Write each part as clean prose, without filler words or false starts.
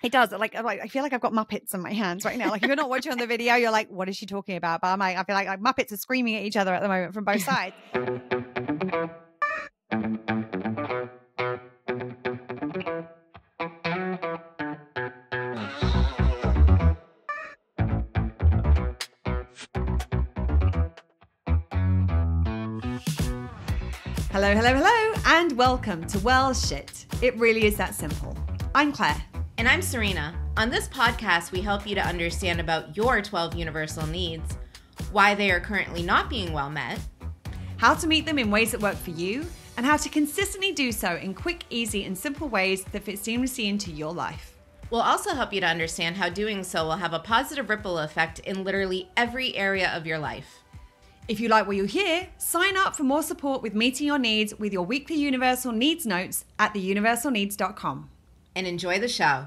It does. Like, I feel like I've got Muppets in my hands right now. Like, if you're not watching on the video, you're like, what is she talking about? But I feel like Muppets are screaming at each other at the moment from both sides. Hello, hello, hello, and welcome to Well Shit. It really is that simple. I'm Claire. And I'm Serena. On this podcast, we help you to understand about your 12 universal needs, why they are currently not being well met, how to meet them in ways that work for you, and how to consistently do so in quick, easy, and simple ways that fit seamlessly into your life. We'll also help you to understand how doing so will have a positive ripple effect in literally every area of your life. If you like what you hear, sign up for more support with meeting your needs with your weekly Universal Needs notes at theuniversalneeds.com. And enjoy the show.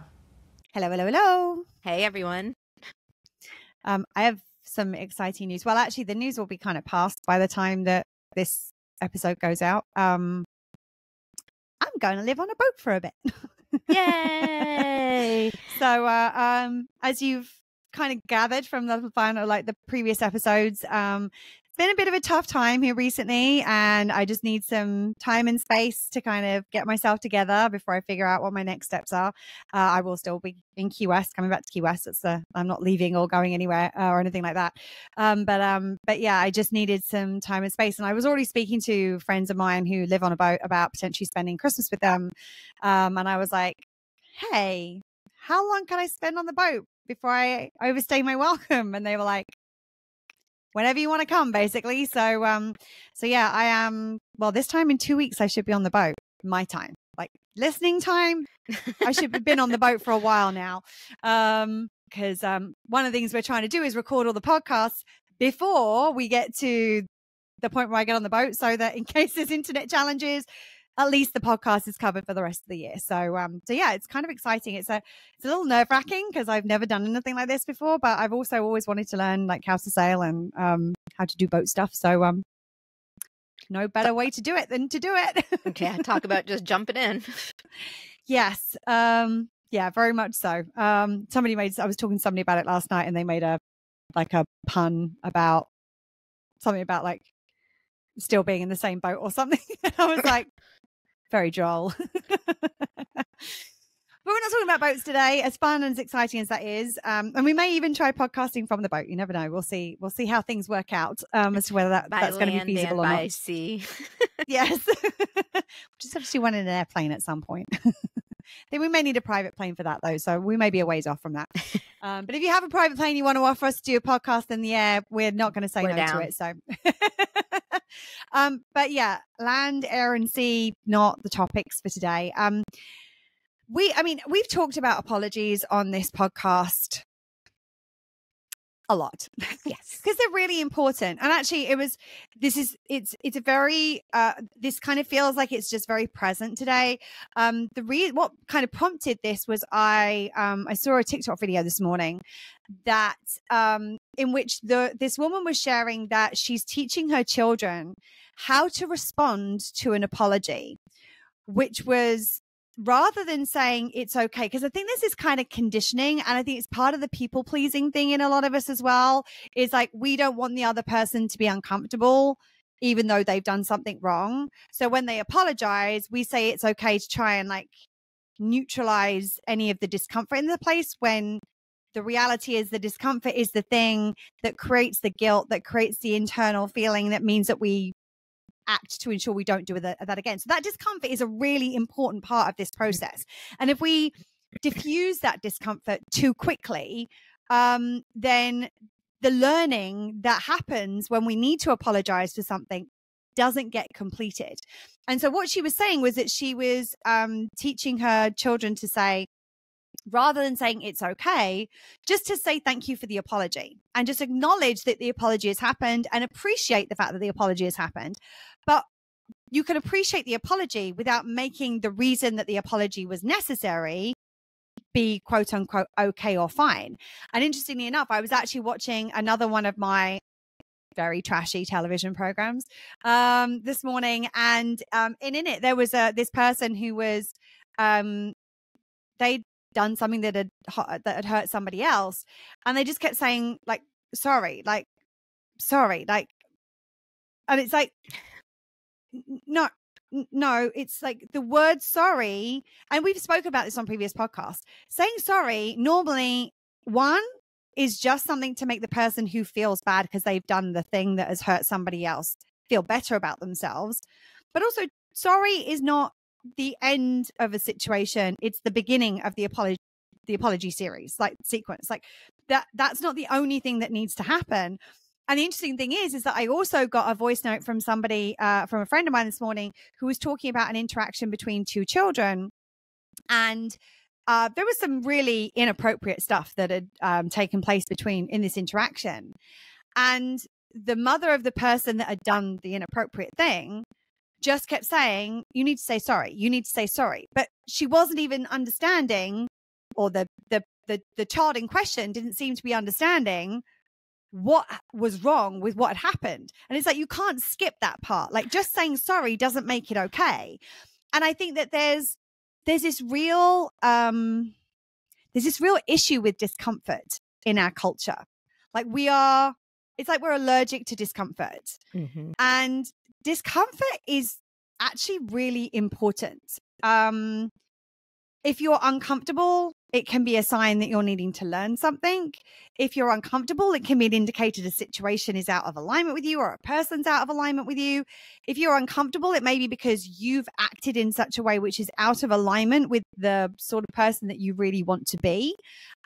Hello, hello, hello. Hey, everyone. I have some exciting news. Well, actually, the news will be kind of past by the time that this episode goes out. I'm going to live on a boat for a bit. Yay! So, as you've kind of gathered from the final, like the previous episodes, it's been a bit of a tough time here recently, and I just need some time and space to kind of get myself together before I figure out what my next steps are. I will still be in Key West, coming back to Key West. I'm not leaving or going anywhere or anything like that. But yeah, I just needed some time and space. And I was already speaking to friends of mine who live on a boat about potentially spending Christmas with them. And I was like, hey, how long can I spend on the boat before I overstay my welcome? And they were like, whenever you want to come, basically. So yeah, I am, well, this time in 2 weeks, I should be on the boat, my time, like listening time. I should have been on the boat for a while now. Because one of the things we're trying to do is record all the podcasts before we get to the point where I get on the boat, so that in case there's internet challenges, at least the podcast is covered for the rest of the year. So yeah, it's kind of exciting. It's a little nerve wracking because I've never done anything like this before, but I've also always wanted to learn like how to sail and how to do boat stuff. So no better way to do it than to do it. Okay, talk about just jumping in. Yes. Yeah, very much so. I was talking to somebody about it last night, and they made a pun about something about like still being in the same boat or something. And I was like, very droll. But we're not talking about boats today, as fun and as exciting as that is. And we may even try podcasting from the boat. You never know. We'll see. We'll see how things work out as to whether that's going to be feasible or not. By sea. Yes. We'll just have to do one in an airplane at some point. I think we may need a private plane for that, though. So we may be a ways off from that. But if you have a private plane you want to offer us to do a podcast in the air, we're not going to say no to it. So, but yeah, land, air, and sea, not the topics for today. We've talked about apologies on this podcast a lot. Yes. Because they're really important. And actually it's a very, this kind of feels like it's just very present today. What kind of prompted this was I saw a TikTok video this morning that, in which this woman was sharing that she's teaching her children how to respond to an apology, which was, rather than saying it's okay, because I think this is kind of conditioning, and I think it's part of the people pleasing thing in a lot of us as well, is like, we don't want the other person to be uncomfortable, even though they've done something wrong. So when they apologize, we say it's okay to try and like neutralize any of the discomfort in the place, when the reality is the discomfort is the thing that creates the guilt, that creates the internal feeling that means that we act to ensure we don't do that again. So that discomfort is a really important part of this process. And if we diffuse that discomfort too quickly, then the learning that happens when we need to apologize for something doesn't get completed. And so what she was saying was that she was teaching her children to say, rather than saying it's okay, just to say thank you for the apology, and just acknowledge that the apology has happened and appreciate the fact that the apology has happened. But you can appreciate the apology without making the reason that the apology was necessary be quote unquote okay or fine. And interestingly enough, I was actually watching another one of my very trashy television programs this morning, and in it there was this person who was done something that had hurt somebody else, and they just kept saying like, sorry, like, and it's like, no, it's like the word sorry. And we've spoken about this on previous podcasts. Saying sorry normally, one, is just something to make the person who feels bad because they've done the thing that has hurt somebody else feel better about themselves. But also, sorry is not the end of a situation. It's the beginning of the apology series, like sequence. Like that's not the only thing that needs to happen. And the interesting thing is that I also got a voice note from somebody, from a friend of mine this morning, who was talking about an interaction between two children. And there was some really inappropriate stuff that had taken place in this interaction. And the mother of the person that had done the inappropriate thing just kept saying, you need to say sorry. You need to say sorry. But she wasn't even understanding, or the child in question didn't seem to be understanding what was wrong with what had happened. And it's like, you can't skip that part. Like, just saying sorry doesn't make it okay. And I think that there's this real issue with discomfort in our culture. Like, it's like we're allergic to discomfort. Mm-hmm. And discomfort is actually really important. If you're uncomfortable, it can be a sign that you're needing to learn something. If you're uncomfortable, it can be an indicator the situation is out of alignment with you, or a person's out of alignment with you. If you're uncomfortable, it may be because you've acted in such a way which is out of alignment with the sort of person that you really want to be.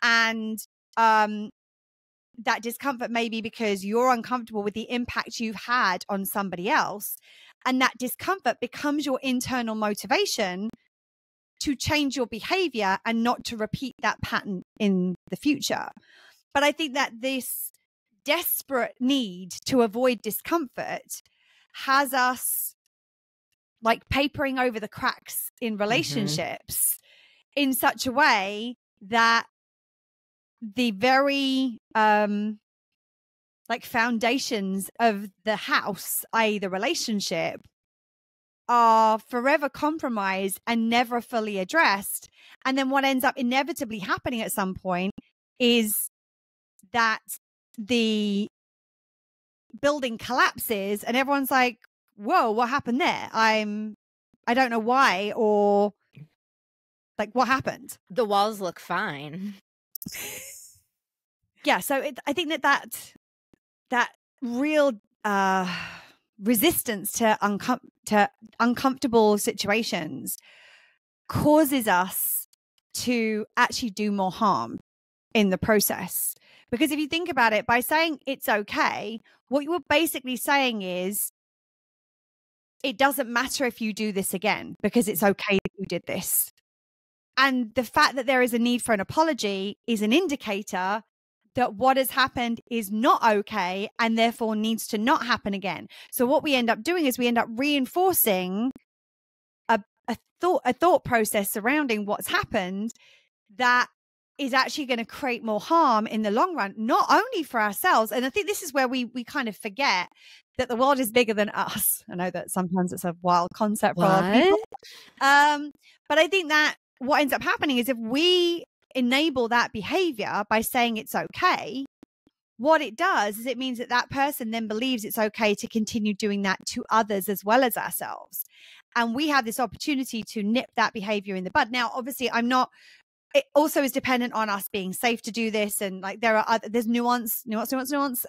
And that discomfort may be because you're uncomfortable with the impact you've had on somebody else. And that discomfort becomes your internal motivation to change your behavior and not to repeat that pattern in the future. But I think that this desperate need to avoid discomfort has us like papering over the cracks in relationships in such a way that the very like foundations of the house, i.e. the relationship, are forever compromised and never fully addressed. And then what ends up inevitably happening at some point is that the building collapses and everyone's like, whoa, what happened there? I don't know why, or like, what happened? The walls look fine. Yeah. So I think that real resistance to uncomfortable situations causes us to actually do more harm in the process. Because if you think about it, by saying it's okay, what you were basically saying is, it doesn't matter if you do this again because it's okay that you did this. And the fact that there is a need for an apology is an indicator that what has happened is not okay and therefore needs to not happen again. So what we end up doing is we end up reinforcing a thought process surrounding what's happened that is actually going to create more harm in the long run, not only for ourselves. And I think this is where we kind of forget that the world is bigger than us. I know that sometimes it's a wild concept for a lot of people. But I think that what ends up happening is if we enable that behavior by saying it's okay, what it does is it means that that person then believes it's okay to continue doing that to others as well as ourselves. And we have this opportunity to nip that behavior in the bud. Now, obviously, it also is dependent on us being safe to do this. And like there's nuance,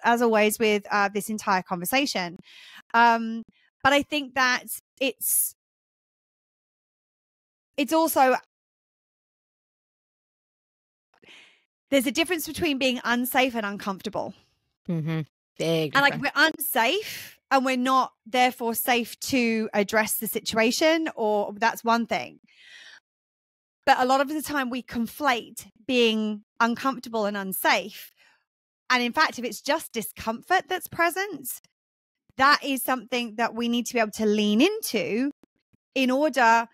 as always with this entire conversation. But I think that it's also, there's a difference between being unsafe and uncomfortable. Mm-hmm. Big. And like, we're unsafe and we're not therefore safe to address the situation, or that's one thing. But a lot of the time we conflate being uncomfortable and unsafe. And in fact, if it's just discomfort that's present, that is something that we need to be able to lean into in order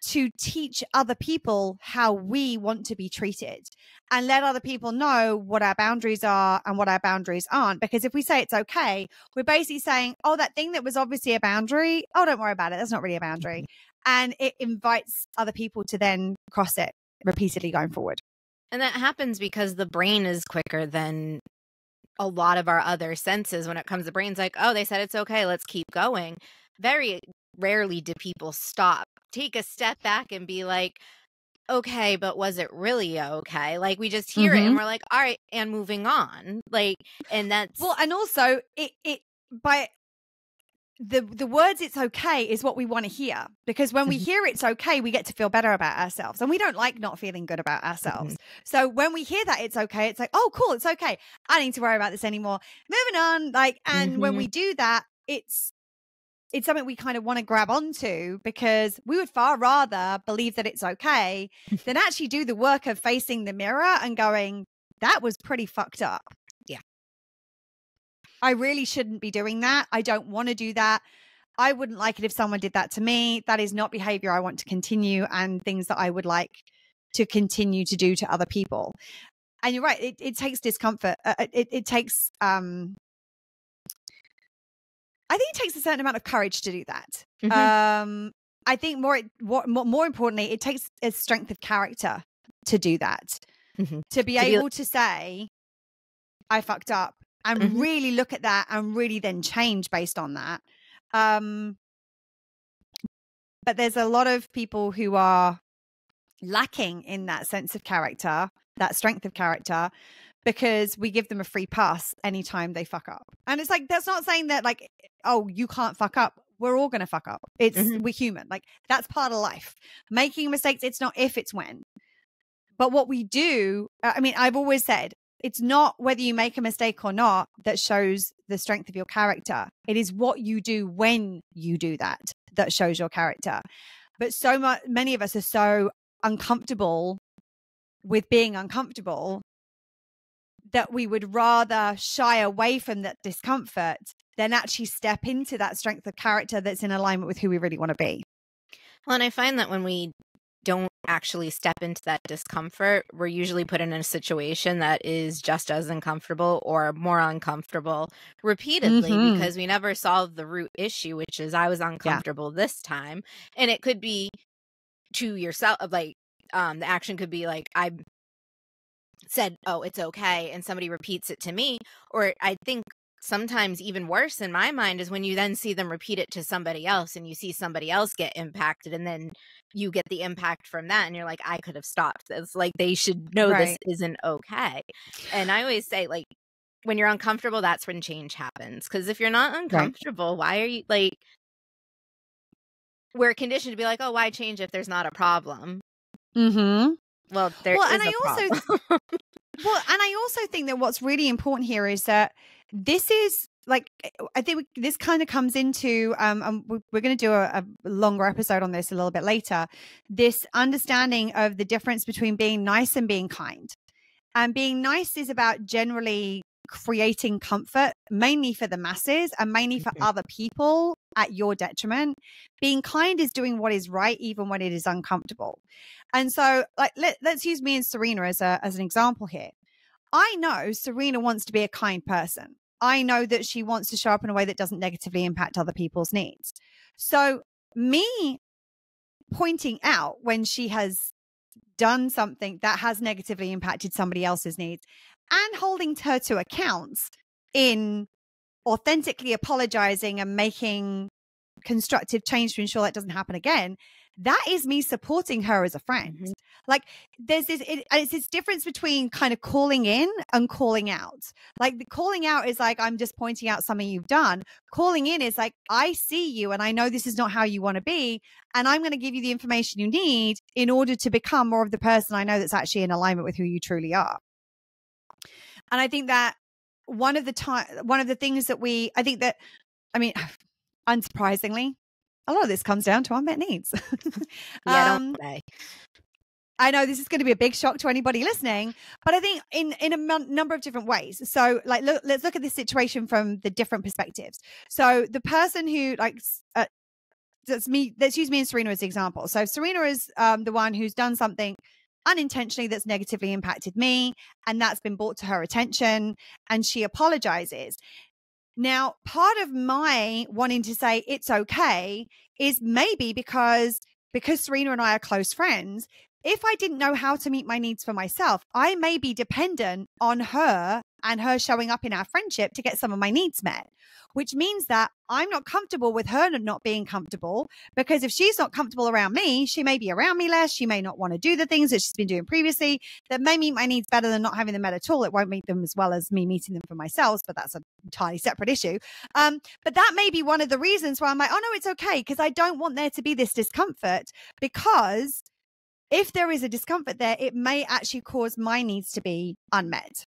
to teach other people how we want to be treated, and let other people know what our boundaries are and what our boundaries aren't. Because if we say it's okay, we're basically saying, oh, that thing that was obviously a boundary, oh, don't worry about it, that's not really a boundary. And it invites other people to then cross it repeatedly going forward. And that happens because the brain is quicker than a lot of our other senses when it comes to brains. Like, oh, they said it's okay, let's keep going. Very rarely do people stop, take a step back and be like, okay, but was it really okay? Like, we just hear it and we're like, all right, and moving on. Like, and that's well, and also it by the words "it's okay" is what we want to hear, because when we hear it's okay, we get to feel better about ourselves, and we don't like not feeling good about ourselves. So when we hear that it's okay, it's like, oh, cool, it's okay. I don't need to worry about this anymore. Moving on. Like, and when we do that, it's something we kind of want to grab onto, because we would far rather believe that it's okay than actually do the work of facing the mirror and going, that was pretty fucked up. Yeah. I really shouldn't be doing that. I don't want to do that. I wouldn't like it if someone did that to me. That is not behavior I want to continue, and things that I would like to continue to do to other people. And you're right. It takes discomfort. It takes, I think it takes a certain amount of courage to do that. I think more importantly, it takes a strength of character to do that, to be able to say, I fucked up, and really look at that and really then change based on that. But there's a lot of people who are lacking in that sense of character, that strength of character, because we give them a free pass anytime they fuck up. And it's like, that's not saying that like, oh, you can't fuck up. We're all going to fuck up. We're human. Like, that's part of life. Making mistakes, it's not if, it's when. But what we do, I mean, I've always said, it's not whether you make a mistake or not that shows the strength of your character. It is what you do when you do that that shows your character. But many of us are so uncomfortable with being uncomfortable that we would rather shy away from that discomfort than actually step into that strength of character that's in alignment with who we really want to be. Well, and I find that when we don't actually step into that discomfort, we're usually put in a situation that is just as uncomfortable or more uncomfortable repeatedly, because we never solve the root issue, which is I was uncomfortable this time. And it could be to yourself, like the action could be like, I said, oh, it's okay, and somebody repeats it to me. Or I think sometimes even worse in my mind is when you then see them repeat it to somebody else, and you see somebody else get impacted, and then you get the impact from that, and you're like, I could have stopped this. Like, they should know this isn't okay. And I always say, like, when you're uncomfortable, that's when change happens. Because if you're not uncomfortable, why are you, like, we're conditioned to be like, oh, why change if there's not a problem? Well, there is a problem. And I also think that what's really important here is that this is like, I think this kind of comes into, we're going to do a longer episode on this a little bit later, this understanding of the difference between being nice and being kind. And being nice is about generally creating comfort, mainly for the masses and mainly for other people at your detriment. Being kind is doing what is right, even when it is uncomfortable. And so, like, let's use me and Serena as an example here. I know Serena wants to be a kind person. I know that she wants to show up in a way that doesn't negatively impact other people's needs. So me pointing out when she has done something that has negatively impacted somebody else's needs and holding her to account in authentically apologizing and making constructive change to ensure that doesn't happen again, that is me supporting her as a friend. Like, there's it's this difference between kind of calling in and calling out. Like, the calling out is like, I'm just pointing out something you've done. Calling in is like, I see you and I know this is not how you want to be, and I'm going to give you the information you need in order to become more of the person I know that's actually in alignment with who you truly are. And I think that one of the things that unsurprisingly, a lot of this comes down to unmet needs. Don't say. I know this is going to be a big shock to anybody listening, but I think in a number of different ways. So, like, let's look at this situation from the different perspectives. So the person who, like, let's use me and Serena as an example. So Serena is the one who's done something unintentionally that's negatively impacted me, and that's been brought to her attention, and she apologizes. Now, part of my wanting to say it's okay is maybe because Serena and I are close friends, if I didn't know how to meet my needs for myself, I may be dependent on her and her showing up in our friendship to get some of my needs met, which means that I'm not comfortable with her not being comfortable, because if she's not comfortable around me, she may be around me less. She may not want to do the things that she's been doing previously that may meet my needs better than not having them met at all. It won't meet them as well as me meeting them for myself, but that's an entirely separate issue. But that may be one of the reasons why I'm like, oh no, it's okay, because I don't want there to be this discomfort, because if there is a discomfort there, it may actually cause my needs to be unmet.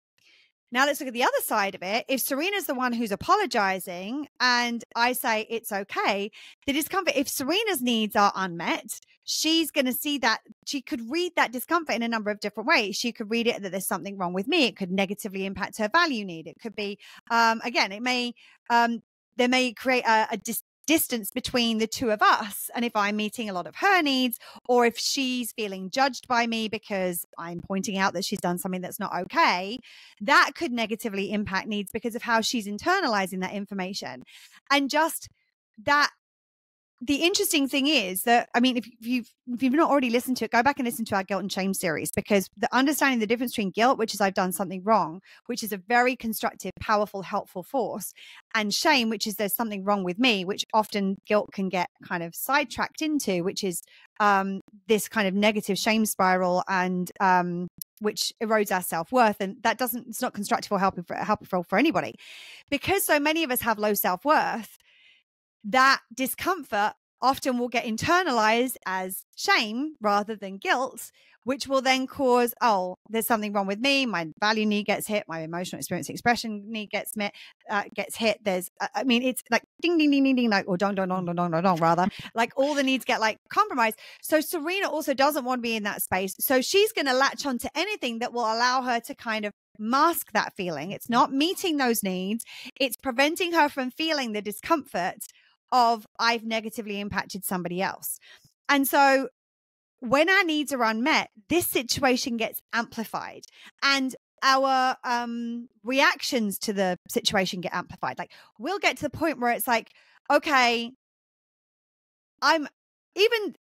Now let's look at the other side of it. If Serena's the one who's apologizing and I say it's okay, the discomfort, if Serena's needs are unmet, she's going to see that. She could read that discomfort in a number of different ways. She could read it that there's something wrong with me. It could negatively impact her value need. It could be, again, it may, there may create a distance between the two of us. And if I'm meeting a lot of her needs, or if she's feeling judged by me because I'm pointing out that she's done something that's not okay, that could negatively impact needs because of how she's internalizing that information. And just that, the interesting thing is that, I mean, if you've not already listened to it, go back and listen to our guilt and shame series, because the understanding the difference between guilt, which is I've done something wrong, which is a very constructive, powerful, helpful force, and shame, which is there's something wrong with me, which often guilt can get kind of sidetracked into, which is this kind of negative shame spiral, and which erodes our self-worth. And that doesn't, it's not constructive or helpful for anybody, because so many of us have low self-worth. That discomfort often will get internalized as shame rather than guilt, which will then cause, oh, there's something wrong with me. My value need gets hit. My emotional experience expression need gets hit. There's, I mean, it's like ding, ding, ding, ding, ding, like, or dong, dong, dong, dong, dong, dong, dong, rather. Like all the needs get like compromised. So Serena also doesn't want to be in that space. So she's going to latch onto anything that will allow her to kind of mask that feeling. It's not meeting those needs. It's preventing her from feeling the discomfort of I've negatively impacted somebody else. And so when our needs are unmet, this situation gets amplified, and our reactions to the situation get amplified. Like we'll get to the point where it's like, okay, I'm even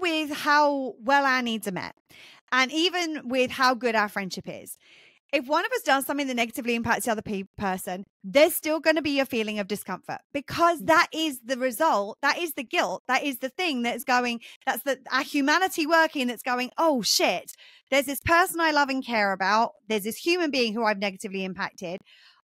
with how well our needs are met, and even with how good our friendship is, if one of us does something that negatively impacts the other person, there's still going to be a feeling of discomfort, because that is the result. That is the guilt. That is the thing that's going, that's our humanity working, that's going, oh shit, there's this person I love and care about. There's this human being who I've negatively impacted.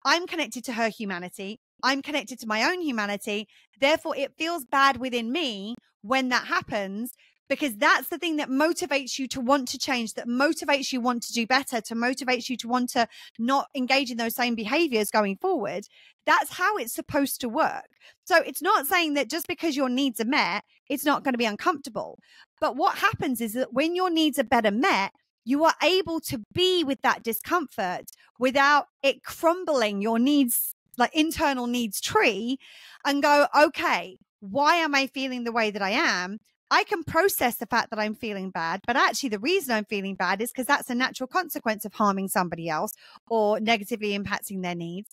I'm connected to her humanity. I'm connected to my own humanity. Therefore, it feels bad within me when that happens, because that's the thing that motivates you to want to change, that motivates you want to do better, to motivates you to want to not engage in those same behaviors going forward. That's how it's supposed to work. So it's not saying that just because your needs are met, it's not going to be uncomfortable. But what happens is that when your needs are better met, you are able to be with that discomfort without it crumbling your needs, like internal needs tree, and go, okay, why am I feeling the way that I am? I can process the fact that I'm feeling bad, but actually the reason I'm feeling bad is because that's a natural consequence of harming somebody else or negatively impacting their needs.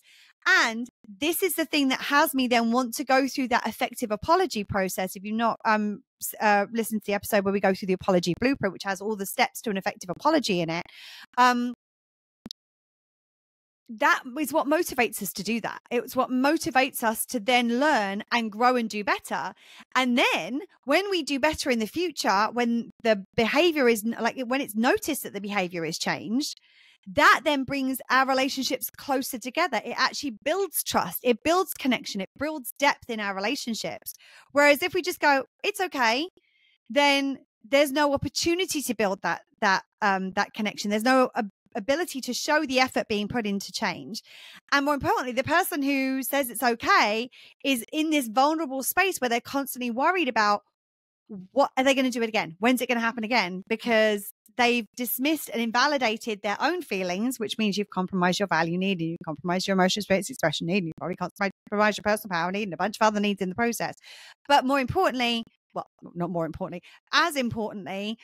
And this is the thing that has me then want to go through that effective apology process. If you've not listened to the episode where we go through the apology blueprint, which has all the steps to an effective apology in it, that is what motivates us to do that. It's what motivates us to then learn and grow and do better. And then when we do better in the future, when the behavior is like, when it's noticed that the behavior is changed, that then brings our relationships closer together. It actually builds trust. It builds connection. It builds depth in our relationships. Whereas if we just go, it's okay, then there's no opportunity to build that connection. There's no ability to show the effort being put into change. And more importantly, the person who says it's okay is in this vulnerable space where they're constantly worried about, what are they going to do it again? When's it going to happen again? Because they've dismissed and invalidated their own feelings, which means you've compromised your value need, and you've compromised your emotional experience expression need, and you've probably compromised your personal power need and a bunch of other needs in the process. But more importantly, well, not more importantly, as importantly,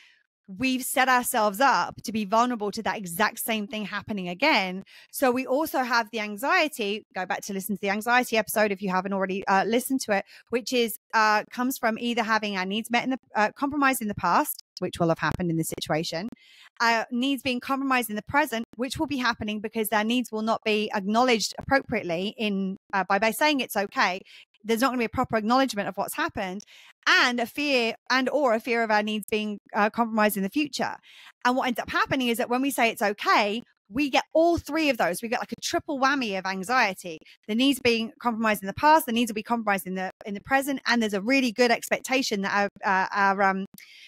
we've set ourselves up to be vulnerable to that exact same thing happening again. So we also have the anxiety. Go back to listen to the anxiety episode if you haven't already listened to it, which is comes from either having our needs met in the compromised in the past, which will have happened in this situation, needs being compromised in the present, which will be happening because their needs will not be acknowledged appropriately by saying it's okay. There's not going to be a proper acknowledgement of what's happened, and a fear of our needs being compromised in the future. And what ends up happening is that when we say it's okay, we get all three of those. We get like a triple whammy of anxiety. The needs being compromised in the past, the needs will be compromised in the present, and there's a really good expectation that our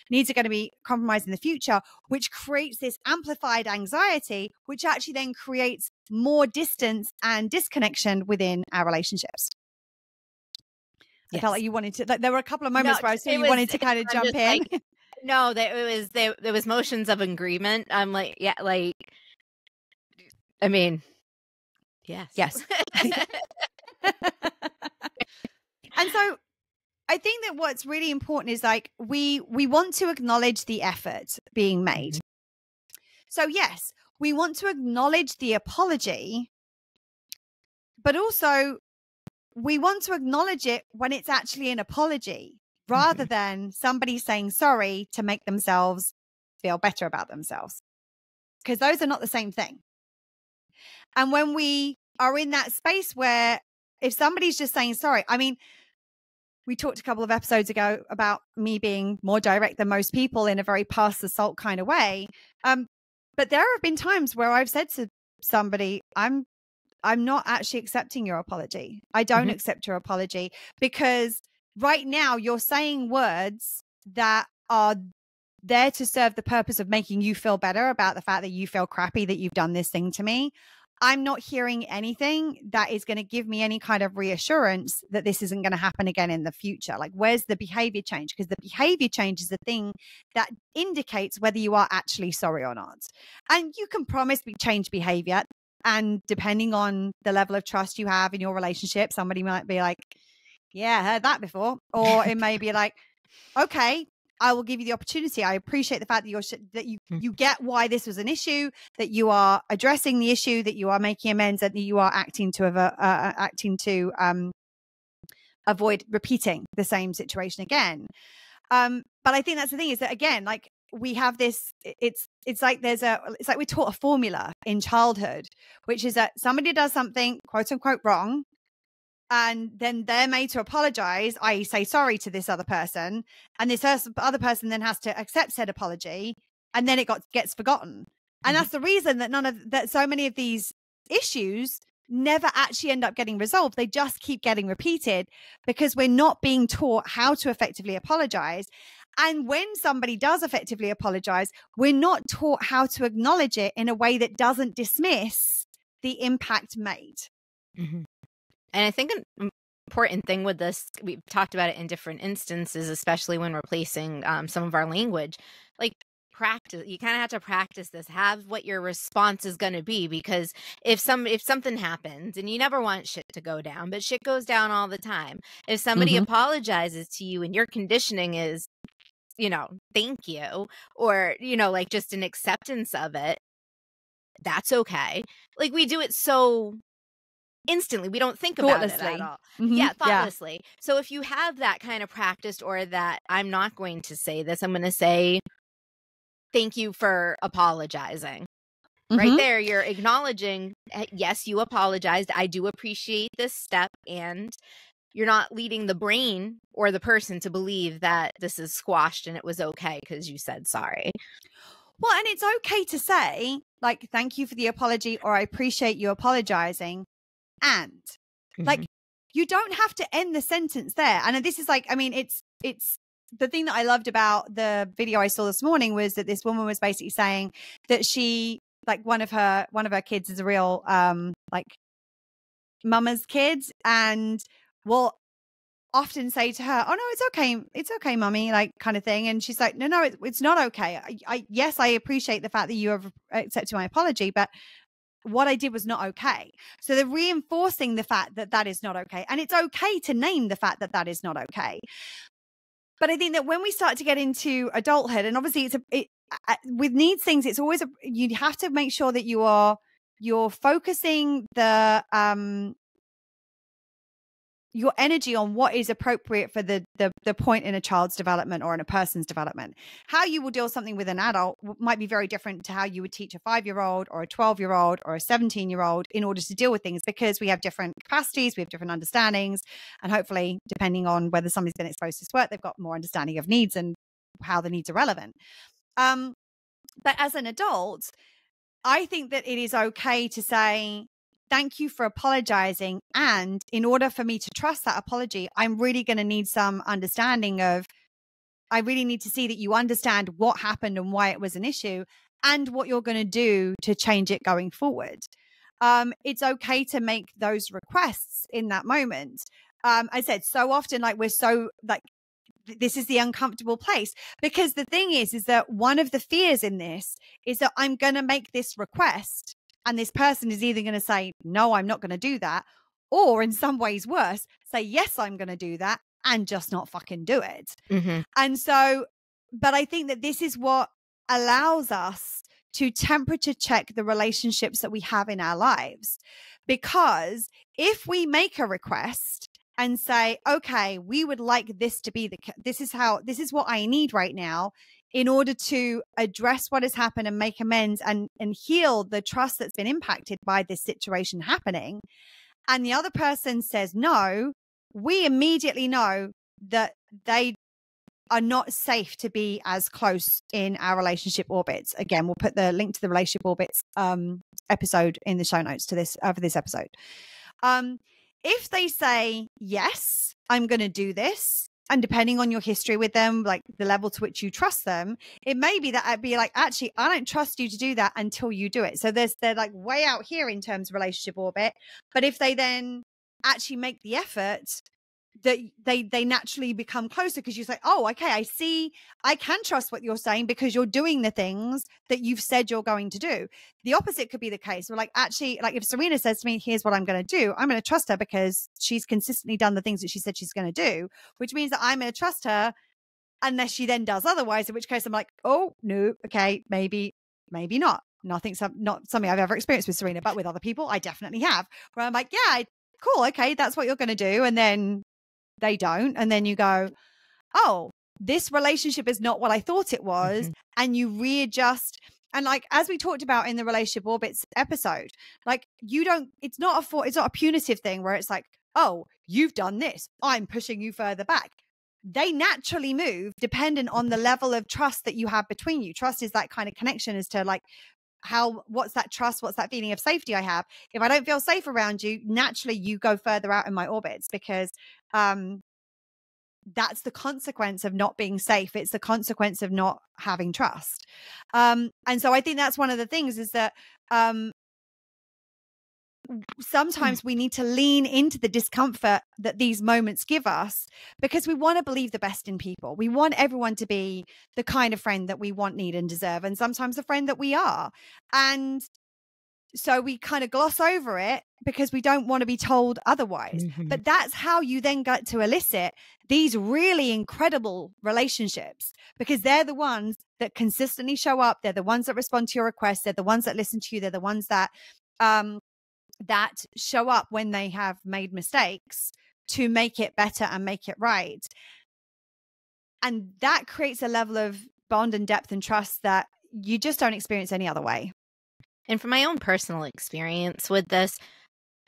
needs are going to be compromised in the future, which creates this amplified anxiety, which actually then creates more distance and disconnection within our relationships. I felt like you wanted to. There were a couple of moments where I saw you wanted to kind of jump in. Like, no, there was motions of agreement. I'm like, yeah, like, I mean, yes. And so, I think that what's really important is like we want to acknowledge the effort being made. So yes, we want to acknowledge the apology, but also we want to acknowledge it when it's actually an apology rather than somebody saying sorry to make themselves feel better about themselves, because those are not the same thing. And when we are in that space where if somebody's just saying sorry, I mean, we talked a couple of episodes ago about me being more direct than most people in a very past assault kind of way. But there have been times where I've said to somebody, I'm not actually accepting your apology. I don't accept your apology because right now you're saying words that are there to serve the purpose of making you feel better about the fact that you feel crappy that you've done this thing to me. I'm not hearing anything that is going to give me any kind of reassurance that this isn't going to happen again in the future. Like, where's the behavior change? Because the behavior change is the thing that indicates whether you are actually sorry or not. And you can promise change behavior. And depending on the level of trust you have in your relationship, somebody might be like, yeah, I heard that before. Or it may be like, okay, I will give you the opportunity. I appreciate the fact that you get why this was an issue, that you are addressing the issue, that you are making amends, and that you are acting to avoid repeating the same situation again. But I think that's the thing is that, again, like we have this, it's like we're taught a formula in childhood, which is that somebody does something quote unquote wrong, and then they're made to apologize, i.e. say sorry to this other person. And this other person then has to accept said apology. And then it gets forgotten. And that's the reason that so many of these issues never actually end up getting resolved. They just keep getting repeated because we're not being taught how to effectively apologize. And when somebody does effectively apologize, we're not taught how to acknowledge it in a way that doesn't dismiss the impact made. And I think an important thing with this, we've talked about it in different instances, especially when replacing some of our language, like practice. You kind of have to practice this, have what your response is going to be, because if something happens, and you never want shit to go down, but shit goes down all the time. If somebody apologizes to you and your conditioning is, thank you, or, like just an acceptance of it, that's okay. Like we do it so instantly, we don't think about it at all. Thoughtlessly. Yeah. So if you have that kind of practice, or that I'm not going to say this, I'm going to say thank you for apologizing. Right there, you're acknowledging, yes, you apologized. I do appreciate this step, and you're not leading the brain or the person to believe that this is squashed and it was okay because you said sorry. Well, and it's okay to say like, thank you for the apology, or I appreciate you apologizing. And like, you don't have to end the sentence there. And this is like, I mean, it's the thing that I loved about the video I saw this morning was that this woman was basically saying that she, like one of her kids is a real, like mama's kids, and will often say to her, oh no, it's okay, mummy, like kind of thing. And she's like, no, it's not okay. Yes, I appreciate the fact that you have accepted my apology, but what I did was not okay. So they're reinforcing the fact that that is not okay. And it's okay to name the fact that that is not okay. But I think that when we start to get into adulthood, and obviously with needs things, it's always you have to make sure that you're focusing your energy on what is appropriate for the point in a child's development or in a person's development. How you will deal something with an adult might be very different to how you would teach a 5-year-old or a 12-year-old or a 17-year-old in order to deal with things, because we have different capacities, we have different understandings, and hopefully, depending on whether somebody's been exposed to sport, they've got more understanding of needs and how the needs are relevant. But as an adult, I think that it is okay to say, thank you for apologizing. And in order for me to trust that apology, I'm really going to need some understanding of, I really need to see that you understand what happened and why it was an issue and what you're going to do to change it going forward. It's okay to make those requests in that moment. I said so often, like we're so like, this is the uncomfortable place, because the thing is that one of the fears in this is that I'm going to make this request and this person is either going to say, no, I'm not going to do that. Or in some ways worse, say, yes, I'm going to do that and just not fucking do it. Mm-hmm. And so, but I think that this is what allows us to temperature check the relationships that we have in our lives. Because if we make a request and say, okay, we would like this to be this is what I need right now in order to address what has happened and make amends and heal the trust that's been impacted by this situation happening. And the other person says no, we immediately know that they are not safe to be as close in our relationship orbits. Again, we'll put the link to the relationship orbits episode in the show notes to this for this episode. If they say, yes, I'm going to do this, and depending on your history with them, like the level to which you trust them, it may be that I'd be like, actually, I don't trust you to do that until you do it. So they're like way out here in terms of relationship orbit. But if they then actually make the effort, that they naturally become closer, because you say, oh, okay, I see, I can trust what you're saying because you're doing the things that you've said you're going to do. The opposite could be the case. We're like, actually, like if Serena says to me, here's what I'm going to do, I'm going to trust her because she's consistently done the things that she said she's going to do, which means that I'm going to trust her unless she then does otherwise, in which case I'm like, oh, no, okay, maybe not. Not something I've ever experienced with Serena, but with other people, I definitely have, where I'm like, yeah, cool, okay, that's what you're going to do. And then they don't. And then you go, oh, this relationship is not what I thought it was. Mm-hmm. And you readjust. And like, as we talked about in the relationship orbits episode, like it's not a punitive thing where it's like, oh, you've done this, I'm pushing you further back. They naturally move dependent on the level of trust that you have between you. Trust is that kind of connection as to like, what's that trust? What's that feeling of safety I have? If I don't feel safe around you, naturally you go further out in my orbits, because that's the consequence of not being safe. It's the consequence of not having trust. And so I think that's one of the things is that sometimes we need to lean into the discomfort that these moments give us, because we want to believe the best in people. We want everyone to be the kind of friend that we want, need, and deserve, and sometimes the friend that we are. And so we kind of gloss over it because we don't want to be told otherwise. Mm-hmm. But that's how you then get to elicit these really incredible relationships, because they're the ones that consistently show up. They're the ones that respond to your requests. They're the ones that listen to you. They're the ones that show up when they have made mistakes to make it better and make it right. And that creates a level of bond and depth and trust that you just don't experience any other way. And from my own personal experience with this,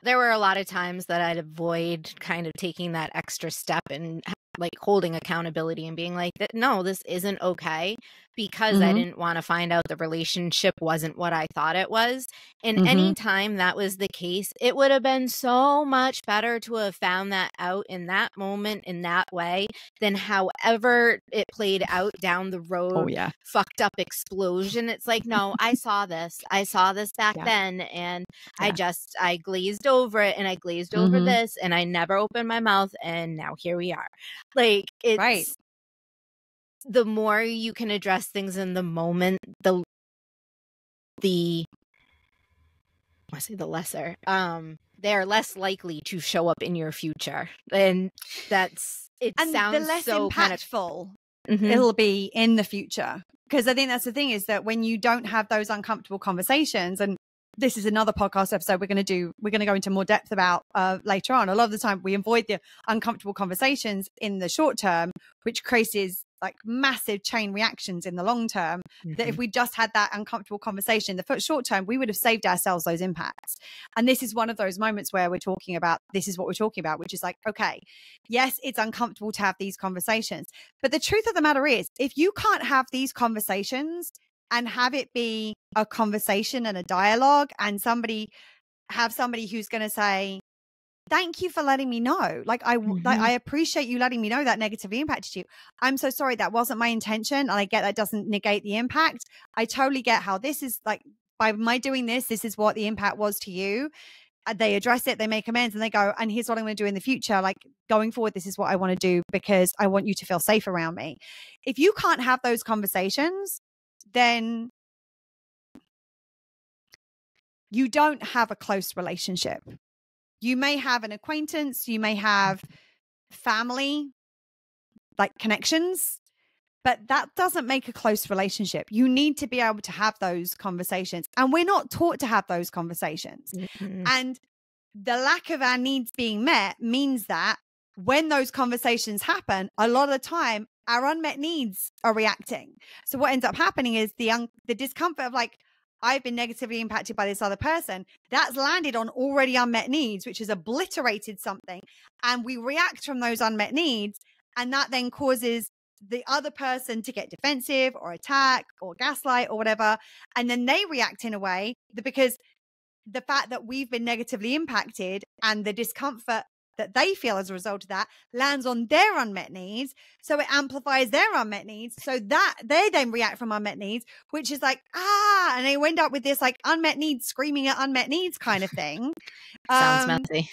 there were a lot of times that I'd avoid kind of taking that extra step and like holding accountability and being like, no, this isn't okay, because I didn't want to find out the relationship wasn't what I thought it was. And anytime that was the case, it would have been so much better to have found that out in that moment in that way than however it played out down the road. Oh, yeah. Fucked up explosion. It's like, no, I saw this back then, and I glazed over it, and I glazed over this, and I never opened my mouth, and now here we are. Like, it's right. The more you can address things in the moment, the lesser, they are less likely to show up in your future. And sounds the less so impactful. it'll be in the future. Because I think that's the thing, is that when you don't have those uncomfortable conversations, and this is another podcast episode we're going to go into more depth about later on. A lot of the time we avoid the uncomfortable conversations in the short term, which creates like massive chain reactions in the long term, that if we just had that uncomfortable conversation in the short term, we would have saved ourselves those impacts. And this is one of those moments where we're talking about, this is what we're talking about, which is like, okay, yes, it's uncomfortable to have these conversations. But the truth of the matter is, if you can't have these conversations and have it be a conversation and a dialogue, and somebody who's going to say, thank you for letting me know. Like, I appreciate you letting me know that negatively impacted you. I'm so sorry. That wasn't my intention. And I get that doesn't negate the impact. I totally get how this is like, by my doing this is what the impact was to you. They address it, they make amends, and they go, and here's what I'm going to do in the future. Like, going forward, this is what I want to do because I want you to feel safe around me. If you can't have those conversations, then you don't have a close relationship. You may have an acquaintance, you may have family, like connections, but that doesn't make a close relationship. You need to be able to have those conversations. And we're not taught to have those conversations. And the lack of our needs being met means that when those conversations happen, a lot of the time, our unmet needs are reacting. So what ends up happening is the discomfort of like, I've been negatively impacted by this other person, that's landed on already unmet needs, which has obliterated something. And we react from those unmet needs. And that then causes the other person to get defensive or attack or gaslight or whatever. And then they react in a way that, because the fact that we've been negatively impacted and the discomfort that they feel as a result of that lands on their unmet needs. So it amplifies their unmet needs. So that they then react from unmet needs, which is like, and they end up with this like unmet needs screaming at unmet needs kind of thing. Sounds messy.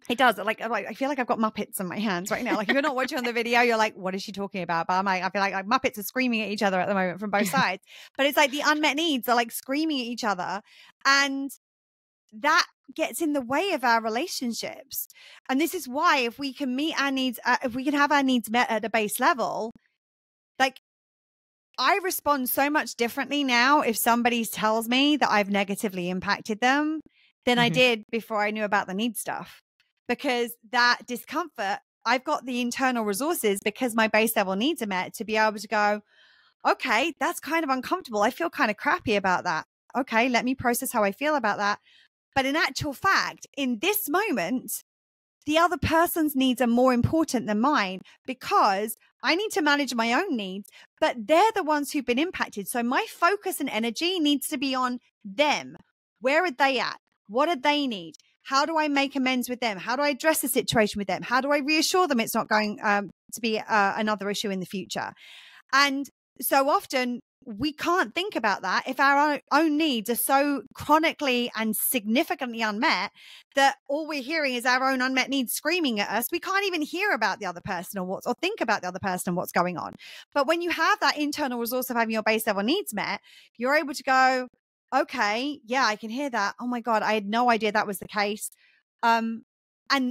It does. Like, I feel like I've got Muppets in my hands right now. Like, if you're not watching on the video, you're like, what is she talking about? But I feel like Muppets are screaming at each other at the moment from both sides. But it's like the unmet needs are like screaming at each other. And that gets in the way of our relationships. And this is why, if we can meet our needs, if we can have our needs met at a base level, like, I respond so much differently now if somebody tells me that I've negatively impacted them than I did before I knew about the need stuff. Because that discomfort, I've got the internal resources, because my base level needs are met, to be able to go, okay, that's kind of uncomfortable. I feel kind of crappy about that. Okay, let me process how I feel about that. But in actual fact, in this moment, the other person's needs are more important than mine, because I need to manage my own needs, but they're the ones who've been impacted. So my focus and energy needs to be on them. Where are they at? What do they need? How do I make amends with them? How do I address the situation with them? How do I reassure them it's not going to be another issue in the future? And so often we can't think about that if our own needs are so chronically and significantly unmet that all we're hearing is our own unmet needs screaming at us. We can't even hear about the other person or think about the other person and what's going on. But when you have that internal resource of having your base level needs met, you're able to go, okay, yeah, I can hear that. Oh my God, I had no idea that was the case. And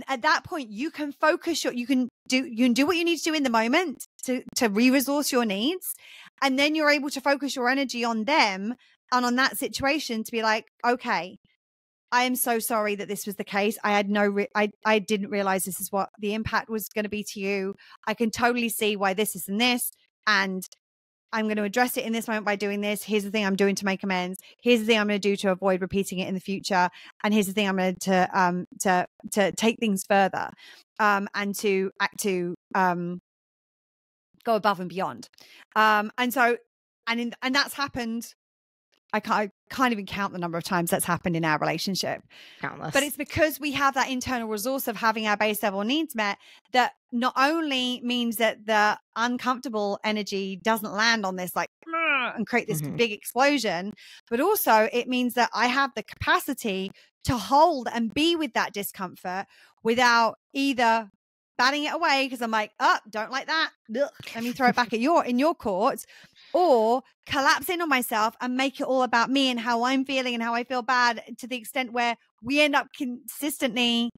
at that point, you can focus you can do what you need to do in the moment to re-resource your needs. And then you're able to focus your energy on them and on that situation to be like, okay, I am so sorry that this was the case. I had I didn't realize this is what the impact was going to be to you. I can totally see why this is and this. And I'm going to address it in this moment by doing this. Here's the thing I'm doing to make amends. Here's the thing I'm going to do to avoid repeating it in the future. And here's the thing I'm going to take things further, and to go above and beyond. And that's happened. I can't even count the number of times that's happened in our relationship. Countless. But it's because we have that internal resource of having our base level needs met that not only means that the uncomfortable energy doesn't land on this like and create this big explosion, but also it means that I have the capacity to hold and be with that discomfort without either batting it away because I'm like, oh, don't like that. Ugh, let me throw it back in your court, or collapse in on myself and make it all about me and how I'm feeling and how I feel bad, to the extent where we end up consistently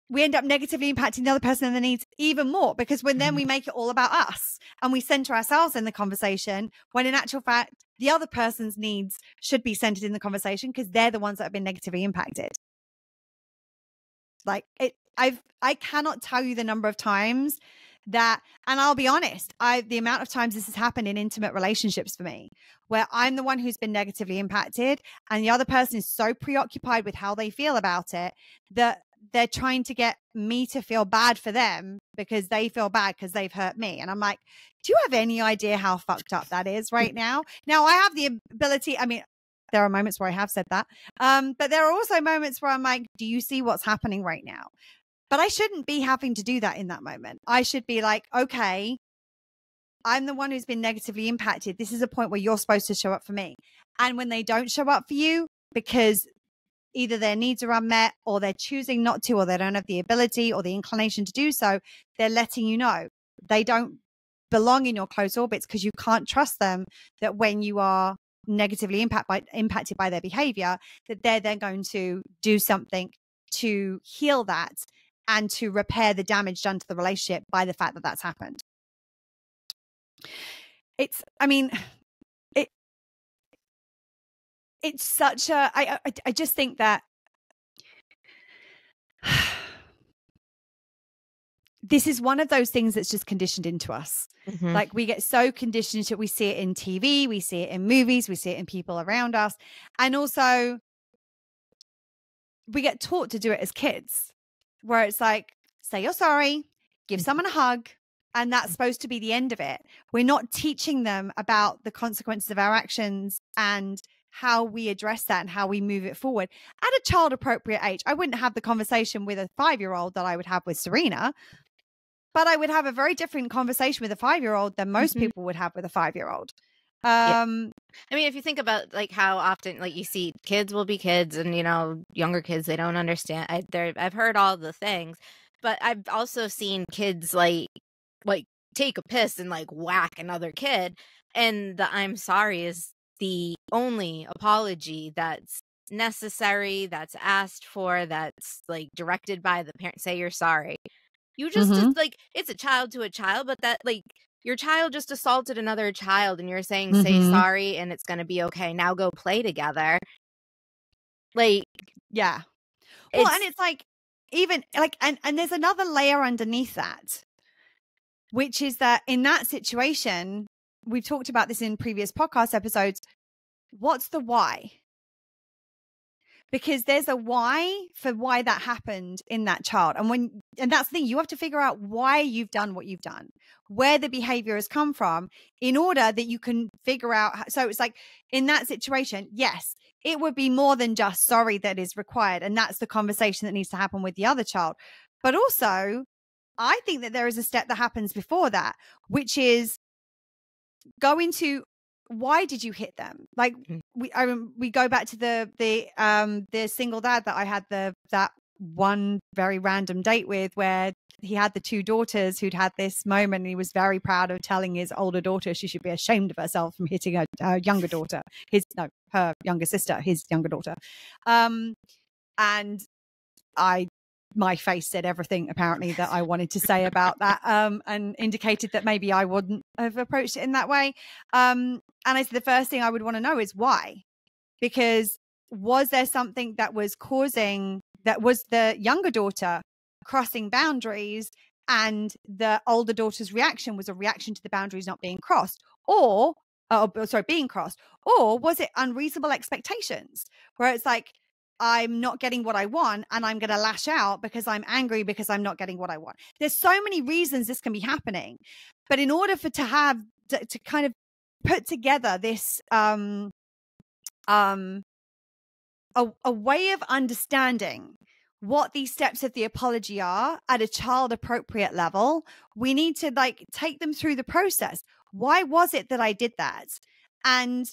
we end up negatively impacting the other person and their needs even more, because when then we make it all about us and we center ourselves in the conversation, when in actual fact, the other person's needs should be centered in the conversation because they're the ones that have been negatively impacted. Like I cannot tell you the number of times that, and I'll be honest, the amount of times this has happened in intimate relationships for me, where I'm the one who's been negatively impacted and the other person is so preoccupied with how they feel about it that they're trying to get me to feel bad for them because they feel bad because they've hurt me. And I'm like, do you have any idea how fucked up that is right now? Now I have the ability, I mean, there are moments where I have said that. But there are also moments where I'm like, do you see what's happening right now? But I shouldn't be having to do that in that moment. I should be like, okay, I'm the one who's been negatively impacted. This is a point where you're supposed to show up for me. And when they don't show up for you because either their needs are unmet or they're choosing not to, or they don't have the ability or the inclination to do so, they're letting you know they don't belong in your close orbits because you can't trust them, that when you are negatively impacted by their behavior, that they're then going to do something to heal that and to repair the damage done to the relationship by the fact that that's happened. It's such a, I just think that this is one of those things that's just conditioned into us. Mm-hmm. Like we get so conditioned to, we see it in TV, we see it in movies, we see it in people around us. And also we get taught to do it as kids, where it's like, say you're sorry, give someone a hug, and that's supposed to be the end of it. We're not teaching them about the consequences of our actions and how we address that and how we move it forward at a child appropriate age. I wouldn't have the conversation with a 5-year-old that I would have with Serena, but I would have a very different conversation with a 5-year-old than most people would have with a 5-year-old. I mean, if you think about like how often like you see kids will be kids and, you know, younger kids, they don't understand. I've heard all the things, but I've also seen kids like take a piss and like whack another kid. And the I'm sorry is the only apology that's necessary, that's asked for, that's like directed by the parent. Say you're sorry. You just like, it's a child to a child, but that like your child just assaulted another child and you're saying, say sorry and it's going to be okay. Now go play together. Like, yeah. Well, and it's like, even like, and there's another layer underneath that, which is that in that situation, we've talked about this in previous podcast episodes. What's the why? Because there's a why for why that happened in that child. And that's the thing, you have to figure out why you've done what you've done, where the behavior has come from, in order that you can figure out. So it's like in that situation, yes, it would be more than just sorry that is required. And that's the conversation that needs to happen with the other child. But also, I think that there is a step that happens before that, which is go into, why did you hit them? Like we go back to the single dad that I had that one very random date with, where he had the 2 daughters who'd had this moment, and he was very proud of telling his older daughter she should be ashamed of herself from hitting her younger daughter, her younger sister, his younger daughter. And my face said everything apparently that I wanted to say about that, and indicated that maybe I wouldn't have approached it in that way. And I said the first thing I would want to know is why, because was there something that was causing, that was the younger daughter crossing boundaries and the older daughter's reaction was a reaction to the boundaries not being crossed, or being crossed, or was it unreasonable expectations where it's like, I'm not getting what I want and I'm going to lash out because I'm angry because I'm not getting what I want. There's so many reasons this can be happening. But in order to kind of put together this a way of understanding what these steps of the apology are at a child appropriate level, we need to like take them through the process. Why was it that I did that? And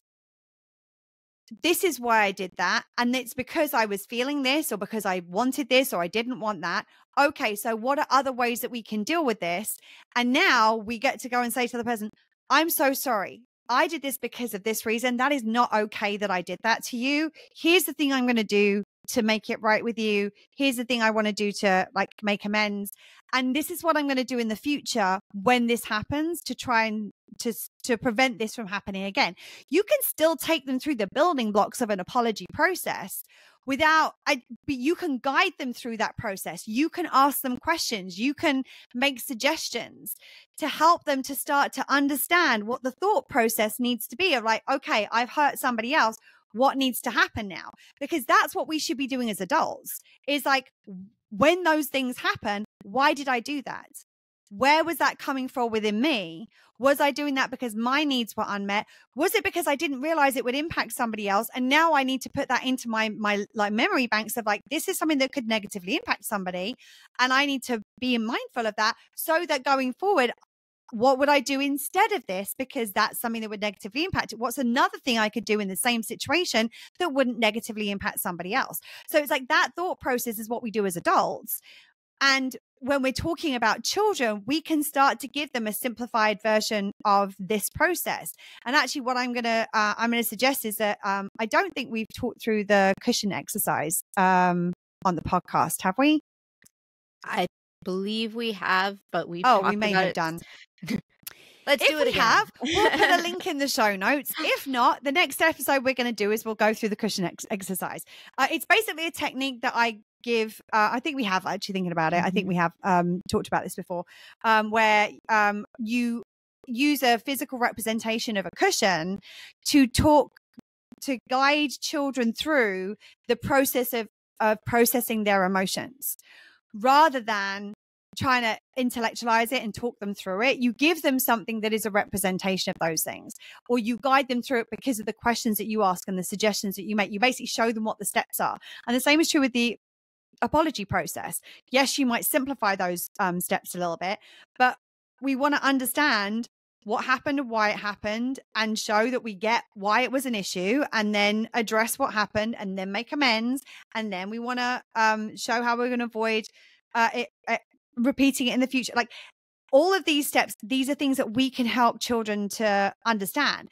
this is why I did that. And it's because I was feeling this, or because I wanted this, or I didn't want that. Okay, so what are other ways that we can deal with this? And now we get to go and say to the person, I'm so sorry. I did this because of this reason. That is not okay that I did that to you. Here's the thing I'm going to do to make it right with you. Here's the thing I want to do to like make amends. And this is what I'm going to do in the future when this happens to try and to prevent this from happening again. You can still take them through the building blocks of an apology process but you can guide them through that process. You can ask them questions. You can make suggestions to help them to start to understand what the thought process needs to be of like, okay, I've hurt somebody else. What needs to happen now? Because that's what we should be doing as adults is like, when those things happen, why did I do that? Where was that coming from within me? Was I doing that because my needs were unmet? Was it because I didn't realize it would impact somebody else? And now I need to put that into my like memory banks of like, this is something that could negatively impact somebody. And I need to be mindful of that so that going forward, what would I do instead of this? Because that's something that would negatively impact it. What's another thing I could do in the same situation that wouldn't negatively impact somebody else? So it's like that thought process is what we do as adults. And when we're talking about children, we can start to give them a simplified version of this process. And actually what I'm going to suggest is that I don't think we've talked through the cushion exercise on the podcast, have we? I believe we have, but we may have done. Let's do it again. We'll put a link in the show notes. If not, the next episode we're going to do is we'll go through the cushion exercise. It's basically a technique that I give. I think we have actually thinking about it. Mm-hmm. I think we have talked about this before, where you use a physical representation of a cushion to guide children through the process of processing their emotions, rather than trying to intellectualize it and talk them through it. You give them something that is a representation of those things, or you guide them through it because of the questions that you ask and the suggestions that you make. You basically show them what the steps are. And the same is true with the apology process. Yes, you might simplify those steps a little bit, but we want to understand what happened and why it happened, and show that we get why it was an issue, and then address what happened, and then make amends. And then we want to show how we're going to avoid it repeating it in the future. Like all of these steps, these are things that we can help children to understand,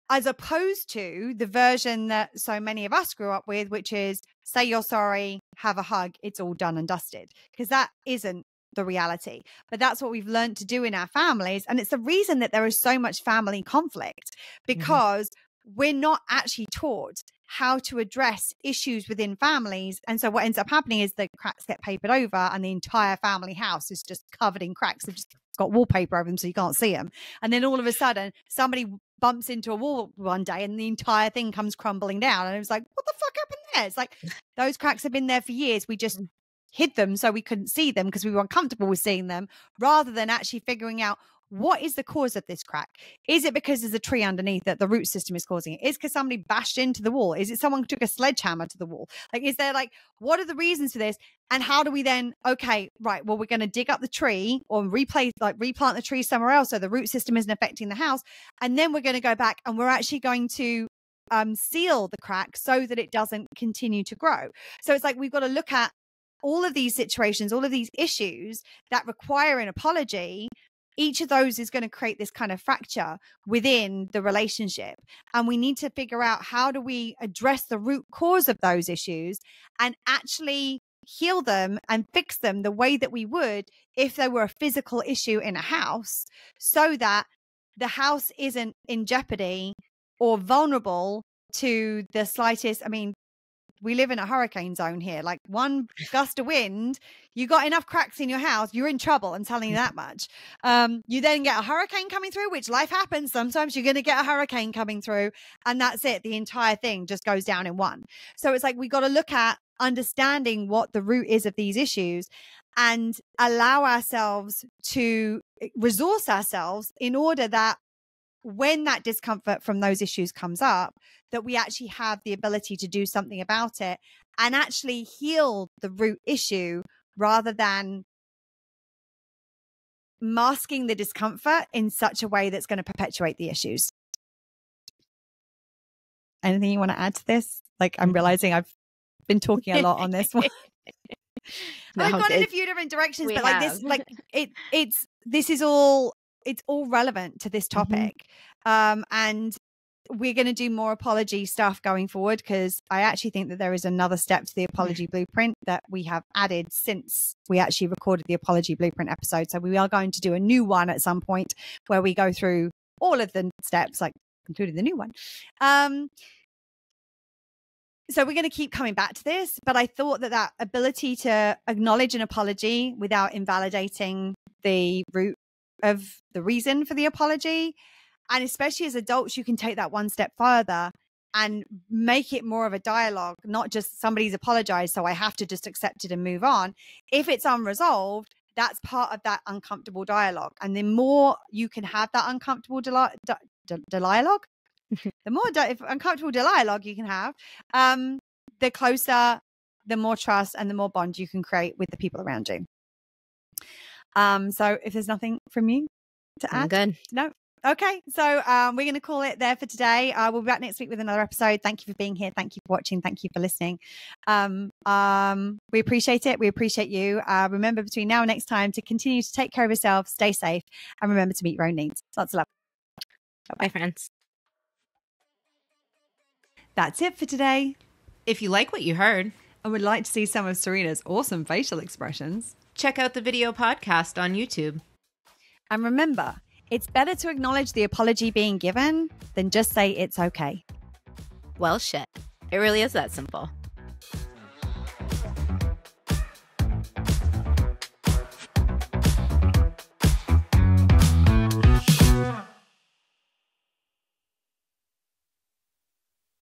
as opposed to the version that so many of us grew up with, which is say you're sorry, have a hug, it's all done and dusted. Because that isn't the reality. But that's what we've learned to do in our families. And it's the reason that there is so much family conflict, because we're not actually taught how to address issues within families. And so what ends up happening is the cracks get papered over and the entire family house is just covered in cracks. They've just got wallpaper over them so you can't see them. And then all of a sudden somebody bumps into a wall one day and the entire thing comes crumbling down. And it was like, what the fuck happened there? It's like, those cracks have been there for years. We just hid them so we couldn't see them because we were uncomfortable with seeing them, rather than actually figuring out what is the cause of this crack. Is it because there's a tree underneath that the root system is causing it? Is it because somebody bashed into the wall? Is it someone who took a sledgehammer to the wall? Like, is there like, what are the reasons for this? And how do we then, okay, right, well, we're going to dig up the tree or replant the tree somewhere else so the root system isn't affecting the house. And then we're going to go back and we're actually going to seal the crack so that it doesn't continue to grow. So it's like, we've got to look at all of these situations, all of these issues that require an apology. Each of those is going to create this kind of fracture within the relationship. And we need to figure out, how do we address the root cause of those issues and actually heal them and fix them the way that we would if there were a physical issue in a house, so that the house isn't in jeopardy or vulnerable to the slightest. I mean, we live in a hurricane zone here. Like one gust of wind, you got enough cracks in your house, you're in trouble. I'm telling you that much. You then get a hurricane coming through, which life happens. Sometimes you're going to get a hurricane coming through and that's it. The entire thing just goes down in one. So it's like, we got to look at understanding what the root is of these issues and allow ourselves to resource ourselves in order that when that discomfort from those issues comes up, that we actually have the ability to do something about it and actually heal the root issue, rather than masking the discomfort in such a way that's going to perpetuate the issues. Anything you want to add to this? Like, I'm realizing I've been talking a lot on this one. I've gone in a few different directions, but it's all relevant to this topic. And we're going to do more apology stuff going forward, because I actually think that there is another step to the apology blueprint that we have added since we actually recorded the apology blueprint episode. So we are going to do a new one at some point where we go through all of the steps, like including the new one. So we're going to keep coming back to this, but I thought that ability to acknowledge an apology without invalidating the root of the reason for the apology, and especially as adults, you can take that one step further and make it more of a dialogue, not just somebody's apologized, so I have to just accept it and move on. If it's unresolved, that's part of that uncomfortable dialogue. And the more you can have that uncomfortable dialogue, the more uncomfortable dialogue you can have, the closer, the more trust and the more bond you can create with the people around you. So if there's nothing from you to add? I'm good. No. Okay. So we're going to call it there for today. We'll be back next week with another episode. Thank you for being here. Thank you for watching. Thank you for listening. We appreciate it. We appreciate you. Remember, between now and next time, to continue to take care of yourself, stay safe, and remember to meet your own needs. Lots of love. Bye, friends. That's it for today. If you like what you heard and would like to see some of Serena's awesome facial expressions, check out the video podcast on YouTube. And remember, it's better to acknowledge the apology being given than just say it's okay. Well, shit. It really is that simple.